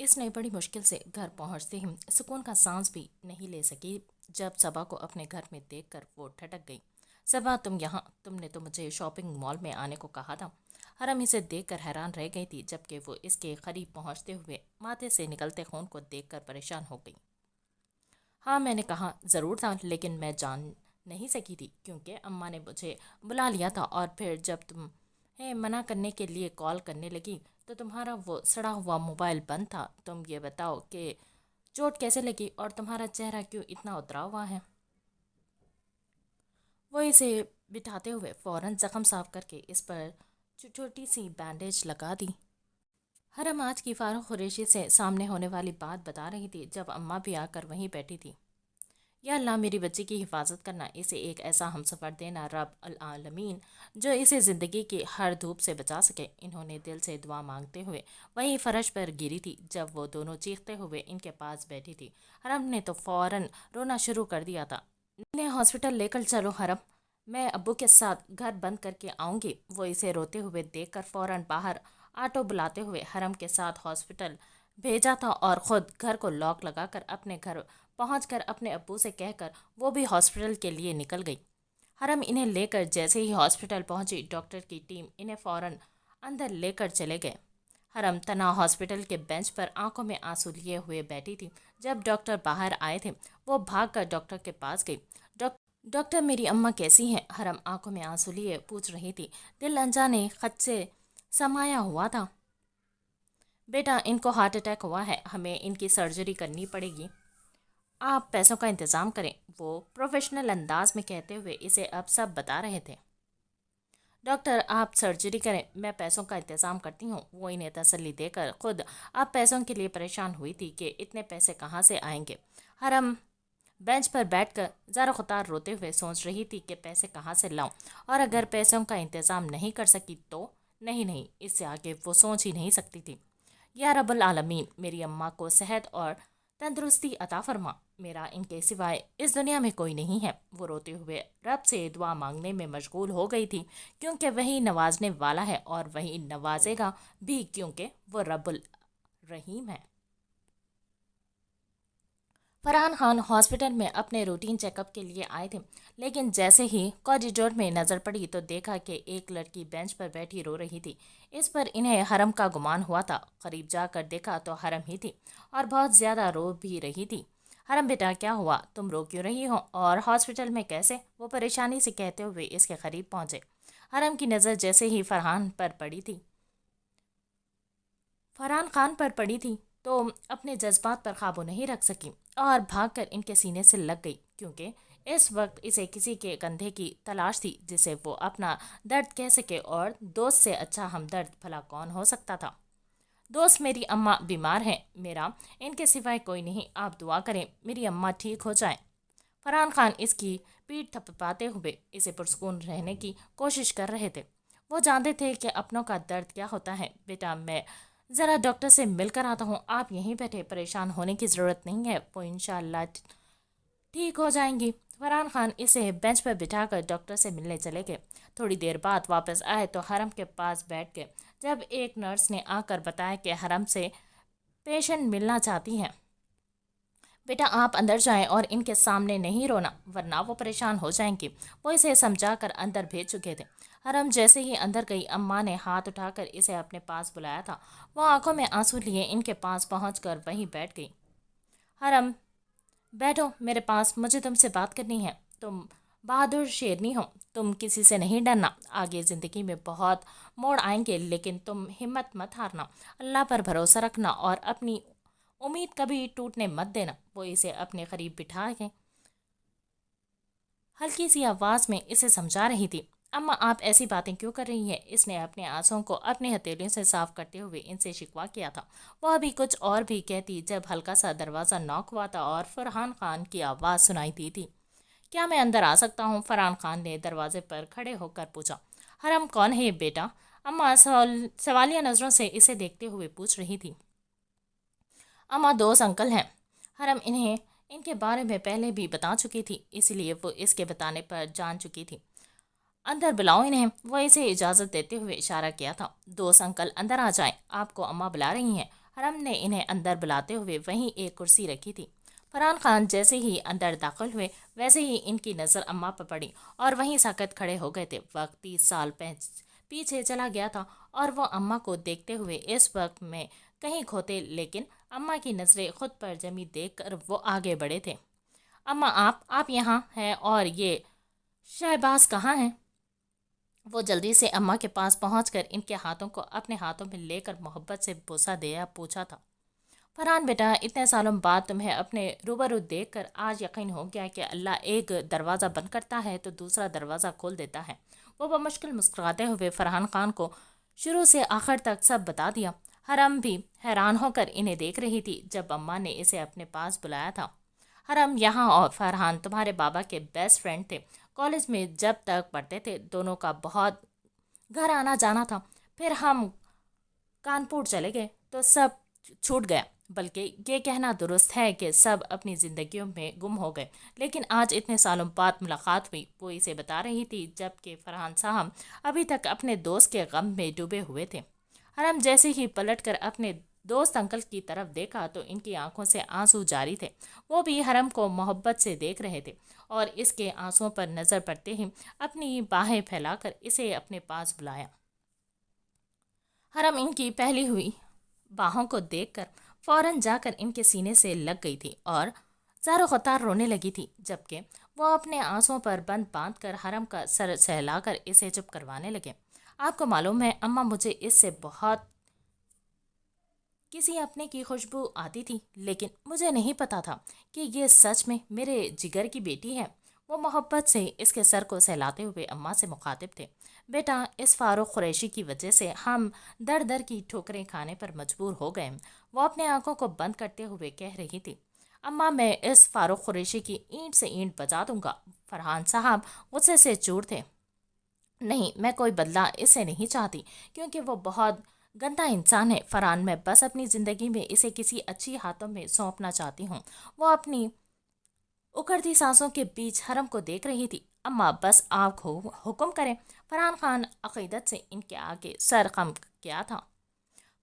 اس نے بڑی مشکل سے گھر پہنچتے ہی سکون کا سانس بھی نہیں لے سکی جب صبا کو اپنے گھر میں دیکھ کر وہ ٹھٹک گئی۔ صبا تم یہاں، تم نے تو مجھے شاپنگ مال میں آنے کو کہا تھا۔ حرم اسے دیکھ کر حیران رہ گئی تھی جبکہ وہ اس کے قریب پہنچتے ہوئے ماتھے سے نکلتے خون کو دیکھ کر پریشان ہو گئی۔ ہاں میں نے کہا ضرور تھا، لیکن میں جان نہیں سکی تھی کیونکہ اماں نے مجھے بلا لیا تھا، اور پھر جب تمہیں منع کرنے کے لیے کال کرنے لگی تو تمہارا وہ سڑا ہوا موبائل بند تھا۔ تم یہ بتاؤ کہ چوٹ کیسے لگی اور تمہارا چہرہ کیوں اتنا اترا ہوا ہے؟ وہ اسے بٹھاتے ہوئے فوراً زخم صاف کر کے اس پر چھوٹی سی بینڈیج لگا دی۔ حرم آج کی فاروق قریشی سے سامنے ہونے والی بات بتا رہی تھی جب اماں بھی آ کر وہیں بیٹھی تھی۔ یا اللہ میری بچی کی حفاظت کرنا، اسے ایک ایسا ہمسفر دینا رب العالمین جو اسے زندگی کی ہر دھوپ سے بچا سکے۔ انہوں نے دل سے دعا مانگتے ہوئے وہی فرش پر گری تھی جب وہ دونوں چیختے ہوئے ان کے پاس بیٹھی تھی۔ حرم نے تو فوراً رونا شروع کر دیا تھا۔ انہیں ہاسپٹل لے کر چلو حرم، میں ابو کے ساتھ گھر بند کر کے آؤں گی۔ وہ اسے روتے ہوئے دیکھ کر فوراً باہر آٹو بلاتے ہوئے حرم کے ساتھ ہاسپٹل بھیجا تھا اور خود گھر کو لاک لگا کر اپنے گھر پہنچ کر اپنے ابو سے کہہ کر وہ بھی ہاسپٹل کے لیے نکل گئی۔ حرم انہیں لے کر جیسے ہی ہاسپٹل پہنچی، ڈاکٹر کی ٹیم انہیں فوراً اندر لے کر چلے گئے۔ حرم تنہا ہاسپٹل کے بینچ پر آنکھوں میں آنسو لیے ہوئے بیٹھی تھی۔ جب ڈاکٹر باہر آئے تھے وہ بھاگ کر ڈاکٹر کے پاس گئی۔ ڈاکٹر میری اماں کیسی ہیں؟ حرم آنکھوں میں آنسو لیے پوچھ رہی تھی۔ دل انجانے خط سے سمایا ہوا تھا۔ بیٹا ان کو ہارٹ اٹیک ہوا ہے، ہمیں ان کی سرجری کرنی پڑے گی، آپ پیسوں کا انتظام کریں، وہ پروفیشنل انداز میں کہتے ہوئے اسے اب سب بتا رہے تھے۔ ڈاکٹر آپ سرجری کریں، میں پیسوں کا انتظام کرتی ہوں۔ وہ انہیں تسلی دے کر خود اب پیسوں کے لیے پریشان ہوئی تھی کہ اتنے پیسے کہاں سے آئیں گے۔ حرم بینچ پر بیٹھ کر زار قطار روتے ہوئے سوچ رہی تھی کہ پیسے کہاں سے لاؤں، اور اگر پیسوں کا انتظام نہیں کر سکی تو نہیں، اس سے آگے وہ سوچ ہی نہیں سکتی تھی۔ یا رب العالمین میری اماں کو صحت اور تندرستی عطا فرما، میرا ان کے سوائے اس دنیا میں کوئی نہیں ہے۔ وہ روتے ہوئے رب سے دعا مانگنے میں مشغول ہو گئی تھی کیونکہ وہی نوازنے والا ہے اور وہی نوازے گا بھی کیونکہ وہ رب الرحیم ہے۔ فرحان خان ہاسپٹل میں اپنے روٹین چیک اپ کے لیے آئے تھے، لیکن جیسے ہی کوریڈور میں نظر پڑی تو دیکھا کہ ایک لڑکی بینچ پر بیٹھی رو رہی تھی۔ اس پر انہیں حرم کا گمان ہوا تھا۔ قریب جا کر دیکھا تو حرم ہی تھی اور بہت زیادہ رو بھی رہی تھی۔ حرم بیٹا کیا ہوا، تم رو کیوں رہی ہو اور ہاسپٹل میں کیسے؟ وہ پریشانی سے کہتے ہوئے اس کے قریب پہنچے۔ حرم کی نظر جیسے ہی فرحان خان پر پڑی تھی تو اپنے جذبات پر قابو نہیں رکھ سکی اور بھاگ کر ان کے سینے سے لگ گئی، کیونکہ اس وقت اسے کسی کے کندھے کی تلاش تھی جسے وہ اپنا درد کہہ سکے، اور دوست سے اچھا ہمدرد بھلا کون ہو سکتا تھا۔ دوست میری اماں بیمار ہیں، میرا ان کے سوائے کوئی نہیں، آپ دعا کریں میری اماں ٹھیک ہو جائیں۔ فرحان خان اس کی پیٹھ تھپتھپاتے ہوئے اسے پرسکون رہنے کی کوشش کر رہے تھے۔ وہ جانتے تھے کہ اپنوں کا درد کیا ہوتا ہے۔ بیٹا میں ذرا ڈاکٹر سے مل کر آتا ہوں، آپ یہیں بیٹھے، پریشان ہونے کی ضرورت نہیں ہے، وہ انشاءاللہ ٹھیک ہو جائیں گی۔ فرحان خان اسے بینچ پر بٹھا کر ڈاکٹر سے ملنے چلے گئے۔ تھوڑی دیر بعد واپس آئے تو حرم کے پاس بیٹھ گئے جب ایک نرس نے آ کر بتایا کہ حرم سے پیشنٹ ملنا چاہتی ہیں۔ بیٹا آپ اندر جائیں اور ان کے سامنے نہیں رونا ورنہ وہ پریشان ہو جائیں گی، وہ اسے سمجھا کر اندر بھیج چکے تھے۔ حرم جیسے ہی اندر گئی، اماں نے ہاتھ اٹھا کر اسے اپنے پاس بلایا تھا۔ وہ آنکھوں میں آنسو لیے ان کے پاس پہنچ کر وہیں بیٹھ گئی۔ حرم بیٹھو میرے پاس، مجھے تم سے بات کرنی ہے، تم بہادر شیرنی ہو، تم کسی سے نہیں ڈرنا، آگے زندگی میں بہت موڑ آئیں گے لیکن تم ہمت مت ہارنا، اللہ پر بھروسہ رکھنا اور اپنی امید کبھی ٹوٹنے مت دینا۔ وہ اسے اپنے قریب بٹھا کے ہلکی سی آواز میں اسے سمجھا رہی تھی۔ اماں آپ ایسی باتیں کیوں کر رہی ہیں؟ اس نے اپنے آنسوؤں کو اپنے ہتھیلیوں سے صاف کرتے ہوئے ان سے شکوہ کیا تھا۔ وہ ابھی کچھ اور بھی کہتی جب ہلکا سا دروازہ ناک ہوا تھا اور فرحان خان کی آواز سنائی دی تھی۔ کیا میں اندر آ سکتا ہوں؟ فرحان خان نے دروازے پر کھڑے ہو کر پوچھا۔ حرم کون ہے بیٹا؟ اماں سوالیہ نظروں سے اسے دیکھتے ہوئے پوچھ رہی تھی۔ اماں دوست انکل ہیں، حرم انہیں ان کے بارے میں پہلے بھی بتا چکی تھی، اس لیے وہ اس کے بتانے پر جان چکی تھی۔ اندر بلاؤ انہیں، وہ اسے اجازت دیتے ہوئے اشارہ کیا تھا۔ دوست انکل اندر آ جائیں، آپ کو اماں بلا رہی ہیں۔ حرم نے انہیں اندر بلاتے ہوئے وہیں ایک کرسی رکھی تھی۔ فرحان خان جیسے ہی اندر داخل ہوئے ویسے ہی ان کی نظر اماں پر پڑی اور وہیں ساکت کھڑے ہو گئے تھے۔ وقت 30 سال پیچھے چلا گیا تھا اور وہ اماں کو دیکھتے ہوئے اس وقت میں کہیں کھوتے، لیکن اماں کی نظریں خود پر جمی دیکھ کر وہ آگے بڑھے تھے۔ اماں آپ یہاں ہیں، اور یہ شہباز کہاں ہیں؟ وہ جلدی سے اماں کے پاس پہنچ کر ان کے ہاتھوں کو اپنے ہاتھوں میں لے کر محبت سے بوسہ دیا، پوچھا تھا، فرحان بیٹا، اتنے سالوں بعد تمہیں اپنے روبرو دیکھ کر آج یقین ہو گیا کہ اللہ ایک دروازہ بند کرتا ہے تو دوسرا دروازہ کھول دیتا ہے۔ وہ بمشکل مسکراتے ہوئے فرحان خان کو شروع سے آخر تک سب بتا دیا۔ حرم بھی حیران ہو کر انہیں دیکھ رہی تھی جب اماں نے اسے اپنے پاس بلایا تھا۔ حرم یہاں اور فرحان تمہارے بابا کے بیسٹ فرینڈ تھے۔ کالج میں جب تک پڑھتے تھے دونوں کا بہت گھر آنا جانا تھا، پھر ہم کانپور چلے گئے تو سب چھوٹ گیا، بلکہ یہ کہنا درست ہے کہ سب اپنی زندگیوں میں گم ہو گئے۔ لیکن آج اتنے سالوں بعد ملاقات ہوئی، وہ اسے بتا رہی تھی، جبکہ فرحان صاحب ابھی تک اپنے دوست کے غم میں ڈوبے ہوئے تھے۔ حرم جیسے ہی پلٹ کر اپنے دوست انکل کی طرف دیکھا تو ان کی آنکھوں سے آنسو جاری تھے۔ وہ بھی حرم کو محبت سے دیکھ رہے تھے اور اس کے آنسوؤں پر نظر پڑتے ہی اپنی باہیں پھیلا کر اسے اپنے پاس بلایا۔ حرم ان کی پھیلی ہوئی باہوں کو دیکھ کر فوراً جا کر ان کے سینے سے لگ گئی تھی اور زار و قطار رونے لگی تھی، جبکہ وہ اپنے آنسوؤں پر بند باندھ کر حرم کا سر سہلا کر اسے چپ کروانے لگے۔ آپ کو معلوم ہے اماں، مجھے اس سے بہت کسی اپنے کی خوشبو آتی تھی، لیکن مجھے نہیں پتا تھا کہ یہ سچ میں میرے جگر کی بیٹی ہے۔ وہ محبت سے اس کے سر کو سہلاتے ہوئے اماں سے مخاطب تھے، بیٹا، اس فاروق قریشی کی وجہ سے ہم در در کی ٹھوکریں کھانے پر مجبور ہو گئے۔ وہ اپنے آنکھوں کو بند کرتے ہوئے کہہ رہی تھی، اماں، میں اس فاروق قریشی کی اینٹ سے اینٹ بجا دوں گا۔ فرحان صاحب غصے سے چور تھے۔ نہیں، میں کوئی بدلہ اس سے نہیں چاہتی، کیونکہ وہ بہت گندا انسان ہے۔ فرحان، میں بس اپنی زندگی میں اسے کسی اچھی ہاتھوں میں سونپنا چاہتی ہوں۔ وہ اپنی اکڑتی سانسوں کے بیچ حرم کو دیکھ رہی تھی۔ اماں، بس آپ حکم کریں۔ فرحان خان عقیدت سے ان کے آگے سر خم کیا تھا۔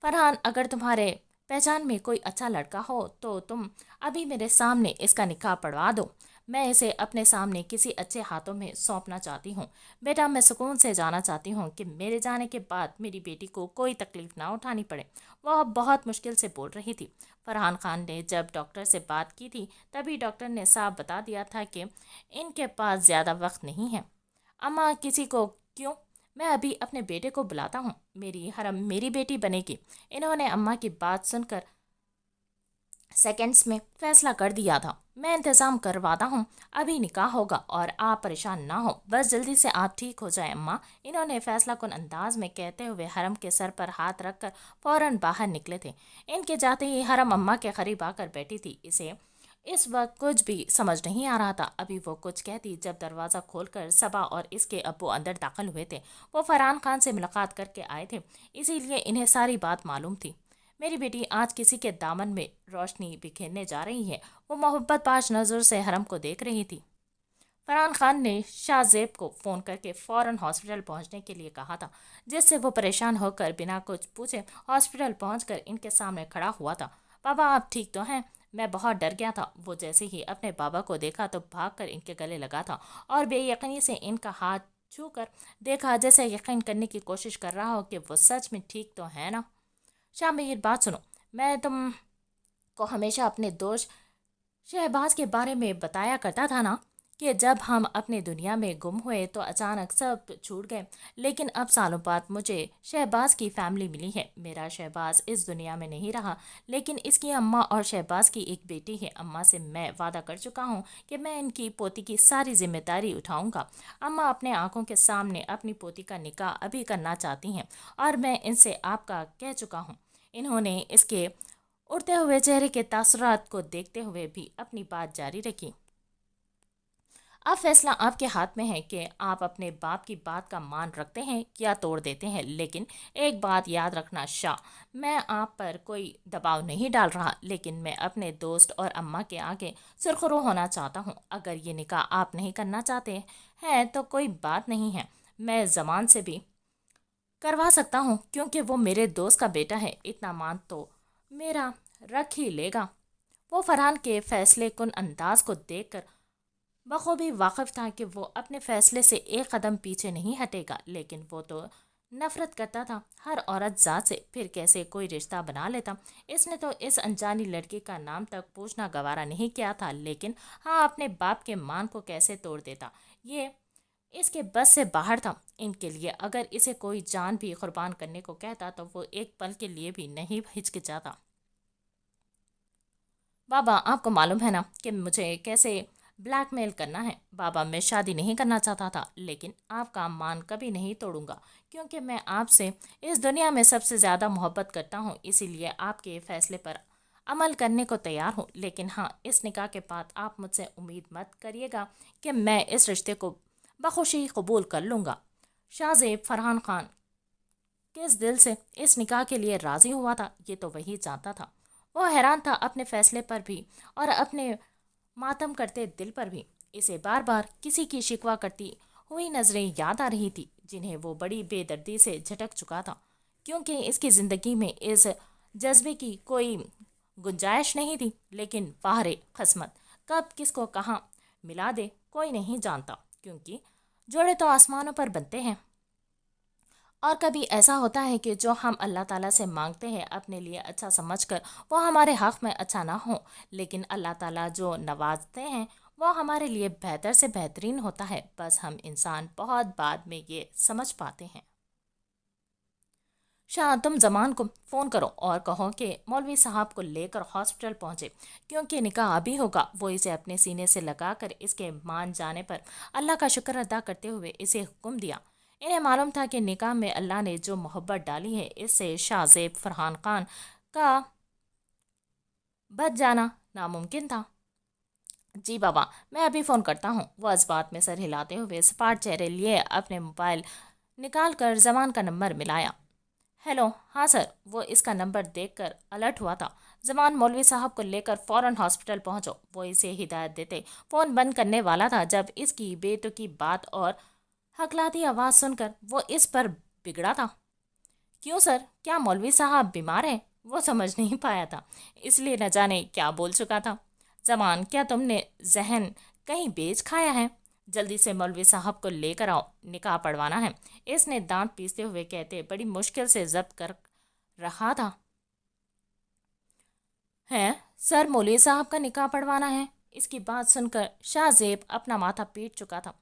فرحان، اگر تمہارے پہچان میں کوئی اچھا لڑکا ہو تو تم ابھی میرے سامنے اس کا نکاح پڑھوا دو۔ میں اسے اپنے سامنے کسی اچھے ہاتھوں میں سونپنا چاہتی ہوں۔ بیٹا، میں سکون سے جانا چاہتی ہوں کہ میرے جانے کے بعد میری بیٹی کو کوئی تکلیف نہ اٹھانی پڑے۔ وہ اب بہت مشکل سے بول رہی تھی۔ فرحان خان نے جب ڈاکٹر سے بات کی تھی تبھی ڈاکٹر نے صاف بتا دیا تھا کہ ان کے پاس زیادہ وقت نہیں ہے۔ اماں، کسی کو کیوں؟ میں ابھی اپنے بیٹے کو بلاتا ہوں۔ میری حرم میری بیٹی بنے گی۔ انہوں نے اماں کی بات سن کر سیکنڈز میں فیصلہ کر دیا تھا۔ میں انتظام کرواتا ہوں، ابھی نکاح ہوگا اور آپ پریشان نہ ہو، بس جلدی سے آپ ٹھیک ہو جائیں اماں۔ انہوں نے فیصلہ کن انداز میں کہتے ہوئے حرم کے سر پر ہاتھ رکھ کر فوراً باہر نکلے تھے۔ ان کے جاتے ہی حرم اماں کے قریب آ کر بیٹھی تھی۔ اسے اس وقت کچھ بھی سمجھ نہیں آ رہا تھا۔ ابھی وہ کچھ کہتی جب دروازہ کھول کر صبا اور اس کے ابو اندر داخل ہوئے تھے۔ وہ فرحان خان سے ملاقات کر کے آئے تھے، اسی لیے انہیں ساری بات معلوم تھی۔ میری بیٹی آج کسی کے دامن میں روشنی بکھیرنے جا رہی ہے۔ وہ محبت باش نظر سے حرم کو دیکھ رہی تھی۔ فرحان خان نے شاہ زیب کو فون کر کے فوراً ہاسپٹل پہنچنے کے لیے کہا تھا، جس سے وہ پریشان ہو کر بنا کچھ پوچھے ہاسپٹل پہنچ کر ان کے سامنے کھڑا ہوا تھا۔ بابا، آپ ٹھیک تو ہیں؟ میں بہت ڈر گیا تھا۔ وہ جیسے ہی اپنے بابا کو دیکھا تو بھاگ کر ان کے گلے لگا تھا اور بے یقینی سے ان کا ہاتھ چھو کر دیکھا، جیسے یقین کرنے کی کوشش کر رہا ہو کہ وہ سچ میں ٹھیک تو ہے نا۔ شاہ میر، بات سنو، میں تم کو ہمیشہ اپنے دوست شہباز کے بارے میں بتایا کرتا تھا نا کہ جب ہم اپنے دنیا میں گم ہوئے تو اچانک سب چھوٹ گئے، لیکن اب سالوں بعد مجھے شہباز کی فیملی ملی ہے۔ میرا شہباز اس دنیا میں نہیں رہا، لیکن اس کی اماں اور شہباز کی ایک بیٹی ہے۔ اماں سے میں وعدہ کر چکا ہوں کہ میں ان کی پوتی کی ساری ذمہ داری اٹھاؤں گا۔ اماں اپنے آنکھوں کے سامنے اپنی پوتی کا نکاح ابھی کرنا چاہتی ہیں اور میں ان سے آپ کا کہہ چکا ہوں۔ انہوں نے اس کے اڑتے ہوئے چہرے کے تاثرات کو دیکھتے ہوئے بھی اپنی بات جاری رکھی۔ اب فیصلہ آپ کے ہاتھ میں ہے کہ آپ اپنے باپ کی بات کا مان رکھتے ہیں یا توڑ دیتے ہیں، لیکن ایک بات یاد رکھنا شاہ، میں آپ پر کوئی دباؤ نہیں ڈال رہا، لیکن میں اپنے دوست اور اماں کے آگے سرخرو ہونا چاہتا ہوں۔ اگر یہ نکاح آپ نہیں کرنا چاہتے ہیں تو کوئی بات نہیں ہے، میں زمان سے بھی کروا سکتا ہوں، کیونکہ وہ میرے دوست کا بیٹا ہے۔ اتنا مان تو میرا رکھ ہی لے گا۔ وہ فرحان کے فیصلے کن انداز کو دیکھ کر بخوبی واقف تھا کہ وہ اپنے فیصلے سے ایک قدم پیچھے نہیں ہٹے گا، لیکن وہ تو نفرت کرتا تھا ہر عورت ذات سے، پھر کیسے کوئی رشتہ بنا لیتا۔ اس نے تو اس انجانی لڑکی کا نام تک پوچھنا گوارا نہیں کیا تھا، لیکن ہاں اپنے باپ کے مان کو کیسے توڑ دیتا، یہ اس کے بس سے باہر تھا۔ ان کے لیے اگر اسے کوئی جان بھی قربان کرنے کو کہتا تو وہ ایک پل کے لیے بھی نہیں ہچکچاتا۔ بابا، آپ کو معلوم ہے نا کہ مجھے کیسے بلیک میل کرنا ہے۔ بابا، میں شادی نہیں کرنا چاہتا تھا، لیکن آپ کا مان کبھی نہیں توڑوں گا، کیونکہ میں آپ سے اس دنیا میں سب سے زیادہ محبت کرتا ہوں، اسی لیے آپ کے فیصلے پر عمل کرنے کو تیار ہوں۔ لیکن ہاں، اس نکاح کے بعد آپ مجھ سے امید مت کریے گا کہ میں اس رشتے کو بخوشی قبول کر لوں گا۔ شاہ زیب فرحان خان کس دل سے اس نکاح کے لیے راضی ہوا تھا، یہ تو وہی جانتا تھا۔ وہ حیران تھا اپنے فیصلے پر بھی اور اپنے ماتم کرتے دل پر بھی۔ اسے بار بار کسی کی شکوہ کرتی ہوئی نظریں یاد آ رہی تھی، جنہیں وہ بڑی بے دردی سے جھٹک چکا تھا، کیونکہ اس کی زندگی میں اس جذبے کی کوئی گنجائش نہیں تھی۔ لیکن باہر قسمت کب کس کو کہاں ملا دے کوئی نہیں جانتا، کیونکہ جوڑے تو آسمانوں پر بنتے ہیں۔ اور کبھی ایسا ہوتا ہے کہ جو ہم اللہ تعالیٰ سے مانگتے ہیں اپنے لیے اچھا سمجھ کر، وہ ہمارے حق میں اچھا نہ ہو، لیکن اللہ تعالیٰ جو نوازتے ہیں وہ ہمارے لیے بہتر سے بہترین ہوتا ہے، بس ہم انسان بہت بعد میں یہ سمجھ پاتے ہیں۔ شاہ، تم زمان کو فون کرو اور کہو کہ مولوی صاحب کو لے کر ہاسپٹل پہنچے، کیونکہ نکاح ابھی ہوگا۔ وہ اسے اپنے سینے سے لگا کر اس کے مان جانے پر اللہ کا شکر ادا کرتے ہوئے اسے حکم دیا۔ انہیں معلوم تھا کہ نکاح میں اللہ نے جو محبت ڈالی ہے، اس سے شاہ زیب فرحان خان کا بچ جانا ناممکن تھا۔ جی بابا، میں ابھی فون کرتا ہوں۔ وہ اس بات میں سر ہلاتے ہوئے سپاٹ چہرے لیے اپنے موبائل نکال کر زمان کا نمبر ملایا۔ ہیلو، ہاں سر۔ وہ اس کا نمبر دیکھ کر الرٹ ہوا تھا۔ زمان، مولوی صاحب کو لے کر فوراً ہاسپٹل پہنچو۔ وہ اسے ہدایت دیتے فون بند کرنے والا تھا جب اس کی بے تکی بات اور ہکلاتی آواز سن کر وہ اس پر بگڑا تھا۔ کیوں سر، کیا مولوی صاحب بیمار ہیں؟ وہ سمجھ نہیں پایا تھا، اس لیے نہ جانے کیا بول چکا تھا۔ زمان، کیا تم نے ذہن کہیں بیچ کھایا ہے؟ جلدی سے مولوی صاحب کو لے کر آؤ، نکاح پڑھوانا ہے، اس نے دانت پیستے ہوئے کہتے بڑی مشکل سے ضبط کر رہا تھا۔ ہے سر، مولوی صاحب کا نکاح پڑھوانا ہے؟ اس کی بات سن کر شاہ زیب اپنا ماتھا پیٹ چکا تھا۔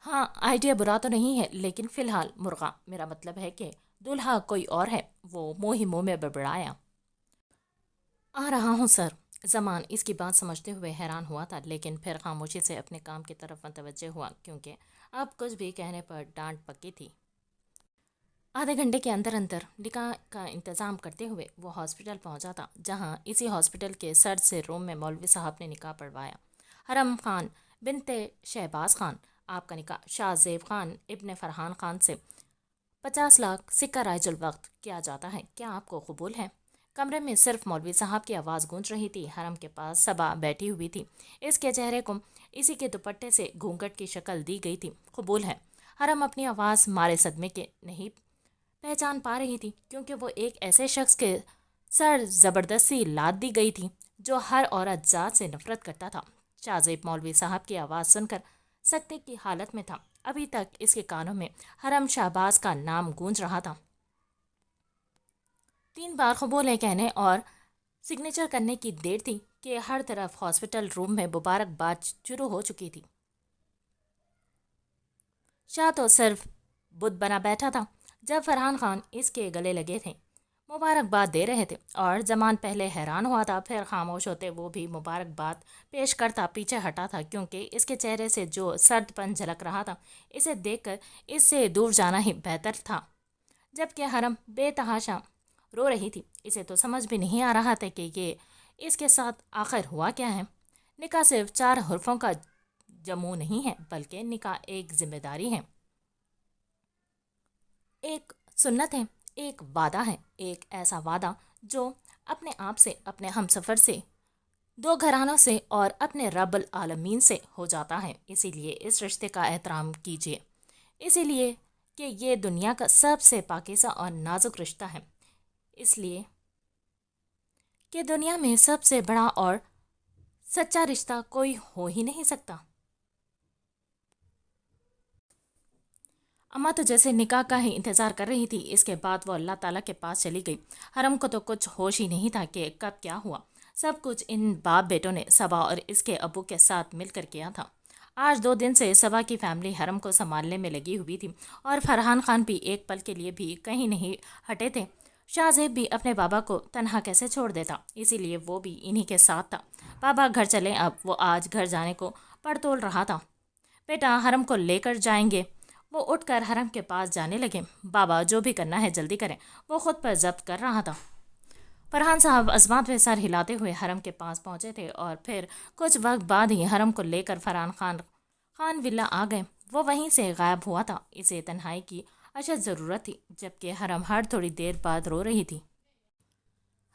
ہاں، آئیڈیا برا تو نہیں ہے، لیکن فی الحال مرغا، میرا مطلب ہے کہ دولہا کوئی اور ہے۔ وہ منہ میں بڑبڑایا۔ آ رہا ہوں سر۔ زمان اس کی بات سمجھتے ہوئے حیران ہوا تھا، لیکن پھر خاموشی سے اپنے کام کی طرف متوجہ ہوا، کیونکہ اب کچھ بھی کہنے پر ڈانٹ پکی تھی۔ آدھے گھنٹے کے اندر اندر نکاح کا انتظام کرتے ہوئے وہ ہاسپٹل پہنچا تھا، جہاں اسی ہاسپٹل کے سرد سے روم میں مولوی صاحب نے نکاح پڑھوایا۔ حرم خان بنت شہباز خان، آپ کا نکاح شاہ زیب خان ابن فرحان خان سے 50 لاکھ سکہ رائج الوقت کیا جاتا ہے، کیا آپ کو قبول ہے؟ کمرے میں صرف مولوی صاحب کی آواز گونج رہی تھی۔ حرم کے پاس صبا بیٹھی ہوئی تھی، اس کے چہرے کو اسی کے دوپٹے سے گھونگھٹ کی شکل دی گئی تھی۔ قبول ہے۔ حرم اپنی آواز مارے صدمے کے نہیں پہچان پا رہی تھی، کیونکہ وہ ایک ایسے شخص کے سر زبردستی لاد دی گئی تھی جو ہر عورت ذات سے نفرت کرتا تھا۔ شاہ زیب مولوی صاحب کی آواز سن کر سکتے کی حالت میں تھا۔ ابھی تک اس کے کانوں میں حرم شہباز کا نام گونج رہا تھا۔ 3 بار قبول ہے کہنے اور سگنیچر کرنے کی دیر تھی کہ ہر طرف ہاسپٹل روم میں مبارکباد شروع ہو چکی تھی۔ شاہ تو صرف بت بنا بیٹھا تھا جب فرحان خان اس کے گلے لگے تھے، مبارکباد دے رہے تھے، اور زمان پہلے حیران ہوا تھا، پھر خاموش ہوتے وہ بھی مبارکباد پیش کرتا پیچھے ہٹا تھا، کیونکہ اس کے چہرے سے جو سرد پن جھلک رہا تھا، اسے دیکھ کر اس سے دور جانا ہی بہتر تھا۔ جبکہ حرم بے تحاشا رو رہی تھی، اسے تو سمجھ بھی نہیں آ رہا تھا کہ یہ اس کے ساتھ آخر ہوا کیا ہے۔ نکاح صرف 4 حرفوں کا جموں نہیں ہے، بلکہ نکاح ایک ذمہ داری ہے، ایک سنت ہے، ایک وعدہ ہے، ایک ایسا وعدہ جو اپنے آپ سے، اپنے ہم سفر سے، 2 گھرانوں سے اور اپنے رب العالمین سے ہو جاتا ہے۔ اسی لیے اس رشتے کا احترام کیجیے، اسی لیے کہ یہ دنیا کا سب سے پاکیزہ اور نازک رشتہ ہے۔ اس لیے کہ دنیا میں سب سے بڑا اور سچا رشتہ کوئی ہو ہی نہیں سکتا۔ اماں تو جیسے نکاح کا ہی انتظار کر رہی تھی۔ اس کے بعد وہ اللہ تعالیٰ کے پاس چلی گئی۔ حرم کو تو کچھ ہوش ہی نہیں تھا کہ کب کیا ہوا۔ سب کچھ ان باپ بیٹوں نے صبا اور اس کے ابو کے ساتھ مل کر کیا تھا۔ آج 2 دن سے صبا کی فیملی حرم کو سنبھالنے میں لگی ہوئی تھی اور فرحان خان بھی ایک پل کے لیے بھی کہیں نہیں ہٹے تھے۔ شاہ زیب بھی اپنے بابا کو تنہا کیسے چھوڑ دیتا، اسی لیے وہ بھی انہی کے ساتھ تھا۔ بابا گھر چلیں، اب وہ آج گھر جانے کو پڑتول رہا تھا۔ بیٹا حرم کو لے کر جائیں گے۔ وہ اٹھ کر حرم کے پاس جانے لگے۔ بابا جو بھی کرنا ہے جلدی کریں، وہ خود پر ضبط کر رہا تھا۔ فرحان صاحب عظمت میں سر ہلاتے ہوئے حرم کے پاس پہنچے تھے اور پھر کچھ وقت بعد ہی حرم کو لے کر فرحان خان ولا آ گئے۔ وہ وہیں سے غائب ہوا تھا۔ اسے تنہائی کی اشد ضرورت تھی، جبکہ حرم ہر تھوڑی دیر بعد رو رہی تھی۔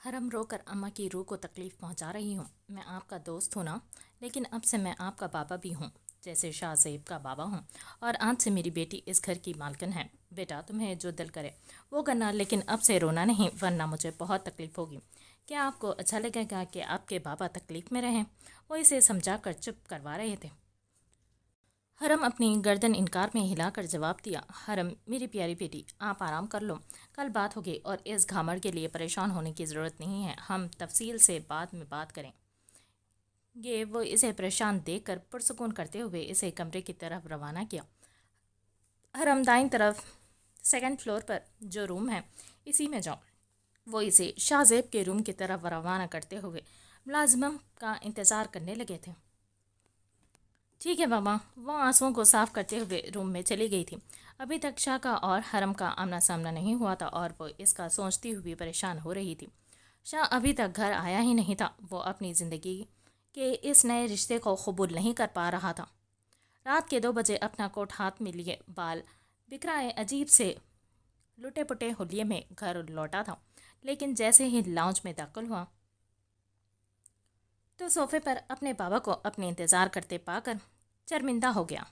حرم رو کر اماں کی روح کو تکلیف پہنچا رہی ہوں۔ میں آپ کا دوست ہوں نا، لیکن اب سے میں آپ کا بابا بھی ہوں، جیسے شاہ زیب کا بابا ہوں، اور آج سے میری بیٹی اس گھر کی مالکن ہے۔ بیٹا تمہیں جو دل کرے وہ کرنا، لیکن اب سے رونا نہیں، ورنہ مجھے بہت تکلیف ہوگی۔ کیا آپ کو اچھا لگے گا کہ آپ کے بابا تکلیف میں رہیں؟ وہ اسے سمجھا کر چپ کروا رہے تھے۔ حرم اپنی گردن انکار میں ہلا کر جواب دیا، حرم میری پیاری بیٹی، آپ آرام کر لو، کل بات ہوگی، اور اس گھامڑ کے لیے پریشان ہونے کی ضرورت نہیں ہے، ہم تفصیل سے بعد میں بات کریں گے۔ وہ اسے پریشان دیکھ کر پرسکون کرتے ہوئے اسے کمرے کی طرف روانہ کیا۔ حرم دائیں طرف 2nd فلور پر جو روم ہے اسی میں جاؤ۔ وہ اسے شاہ زیب کے روم کی طرف روانہ کرتے ہوئے ملازمہ کا انتظار کرنے لگے تھے۔ ٹھیک ہے بابا۔ وہ آنسوؤں کو صاف کرتے ہوئے روم میں چلی گئی تھی۔ ابھی تک شاہ کا اور حرم کا آمنا سامنا نہیں ہوا تھا اور وہ اس کا سوچتی ہوئی پریشان ہو رہی تھی۔ شاہ ابھی تک گھر آیا ہی نہیں تھا۔ وہ اپنی زندگی کے اس نئے رشتے کو قبول نہیں کر پا رہا تھا۔ رات کے 2 بجے اپنا کوٹ ہاتھ میں لیے، بال بکھرائے عجیب سے لٹے پٹے حلیے میں گھر لوٹا تھا، لیکن جیسے ہی لاؤنج میں داخل ہوا تو صوفے پر اپنے بابا کو اپنے انتظار کرتے پا کر شرمندہ ہو گیا۔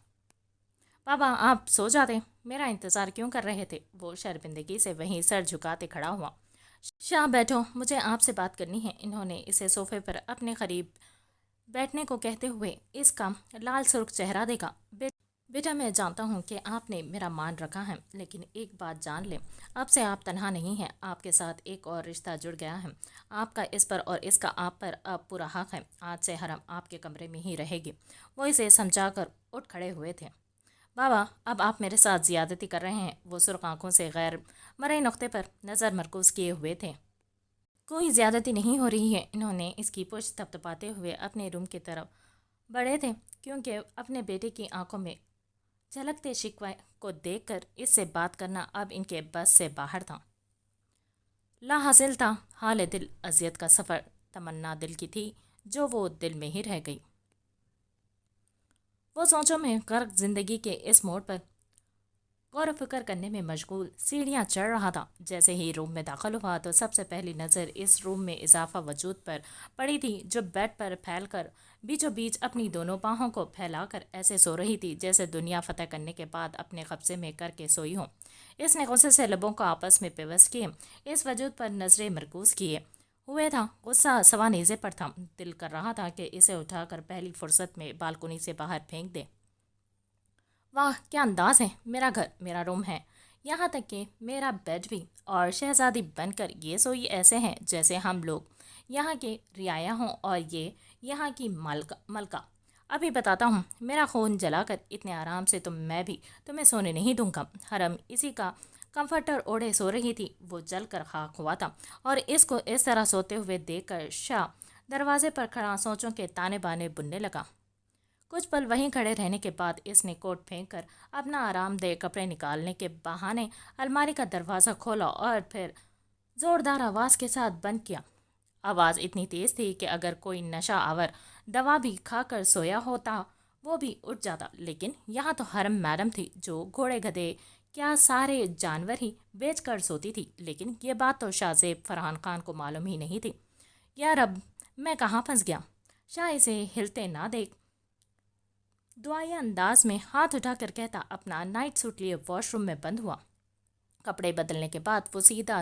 بابا آپ سو جاتے، میرا انتظار کیوں کر رہے تھے؟ وہ شرمندگی سے وہیں سر جھکاتے کھڑا ہوا۔ شاہ بیٹھو، مجھے آپ سے بات کرنی ہے۔ انہوں نے اسے صوفے پر اپنے قریب بیٹھنے کو کہتے ہوئے اس کا لال سرخ چہرہ دیکھا۔ بیٹا میں جانتا ہوں کہ آپ نے میرا مان رکھا ہے، لیکن ایک بات جان لیں، اب سے آپ تنہا نہیں ہیں، آپ کے ساتھ ایک اور رشتہ جڑ گیا ہے۔ آپ کا اس پر اور اس کا آپ پر اب پورا حق ہے۔ آج سے حرم آپ کے کمرے میں ہی رہے گی۔ وہ اسے سمجھا کر اٹھ کھڑے ہوئے تھے۔ بابا اب آپ میرے ساتھ زیادتی کر رہے ہیں۔ وہ سرخ آنکھوں سے غیر مرئی نقطے پر نظر مرکوز کیے ہوئے تھے۔ کوئی زیادتی نہیں ہو رہی ہے۔ انہوں نے اس کی پشت تھپتھپاتے ہوئے اپنے روم کی طرف بڑھے تھے، کیونکہ اپنے بیٹے کی آنکھوں میں جھلکتے شکوے کو دیکھ کر اس سے بات کرنا اب ان کے بس سے باہر تھا۔ لا حاصل تھا حال دل، اذیت کا سفر، تمنا دل کی تھی جو وہ دل میں ہی رہ گئی۔ وہ سوچوں میں غرق زندگی کے اس موڑ پر غور و فکر کرنے میں مشغول سیڑھیاں چڑھ رہا تھا۔ جیسے ہی روم میں داخل ہوا تو سب سے پہلی نظر اس روم میں اضافہ وجود پر پڑی تھی، جو بیڈ پر پھیل کر بیچوں بیچ اپنی دونوں باہوں کو پھیلا کر ایسے سو رہی تھی جیسے دنیا فتح کرنے کے بعد اپنے قبضے میں کر کے سوئی ہو۔ اس نے غصے سے لبوں کو آپس میں پیوست کیے، اس وجود پر نظریں مرکوز کیے ہوئے تھا۔ غصہ سوانیزے پر تھا، دل کر رہا تھا کہ اسے اٹھا کر پہلی فرصت میں بالکنی سے باہر پھینک دے۔ واہ کیا انداز ہے! میرا گھر، میرا روم ہے، یہاں تک کہ میرا بیڈ بھی، اور شہزادی بن کر یہ سوئی ایسے ہیں جیسے ہم لوگ یہاں کے رعایا ہوں اور یہ یہاں کی ملکہ۔ ابھی بتاتا ہوں، میرا خون جلا کر اتنے آرام سے میں بھی تمہیں سونے نہیں دوں گا۔ حرم اسی کا کمفرٹر اوڑھے سو رہی تھی۔ وہ جل کر خاک ہوا تھا، اور اس کو اس طرح سوتے ہوئے دیکھ کر شاہ دروازے پر کھڑا سوچوں کے تانے بانے بننے لگا۔ کچھ پل وہیں کھڑے رہنے کے بعد اس نے کوٹ پھینک کر اپنا آرام دہ کپڑے نکالنے کے بہانے الماری کا دروازہ کھولا اور پھر زوردار آواز کے ساتھ بند کیا۔ آواز اتنی تیز تھی کہ اگر کوئی نشہ آور دوا بھی کھا کر سویا ہوتا وہ بھی اٹھ جاتا، لیکن یہاں تو حرم میڈم تھی جو گھوڑے گدھے کیا سارے جانور ہی بیچ کر سوتی تھی، لیکن یہ بات تو شاہ زیب فرحان خان کو معلوم ہی نہیں تھی۔ یا رب، میں کہاں پھنس گیا؟ شاہ اسے ہلتے نہ دیکھ دعائیا انداز میں ہاتھ اٹھا کر کہتا، اپنا نائٹ سوٹ لیے واش روم میں بند ہوا۔ کپڑے بدلنے کے بعد وہ سیدھا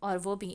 اور وہ بھی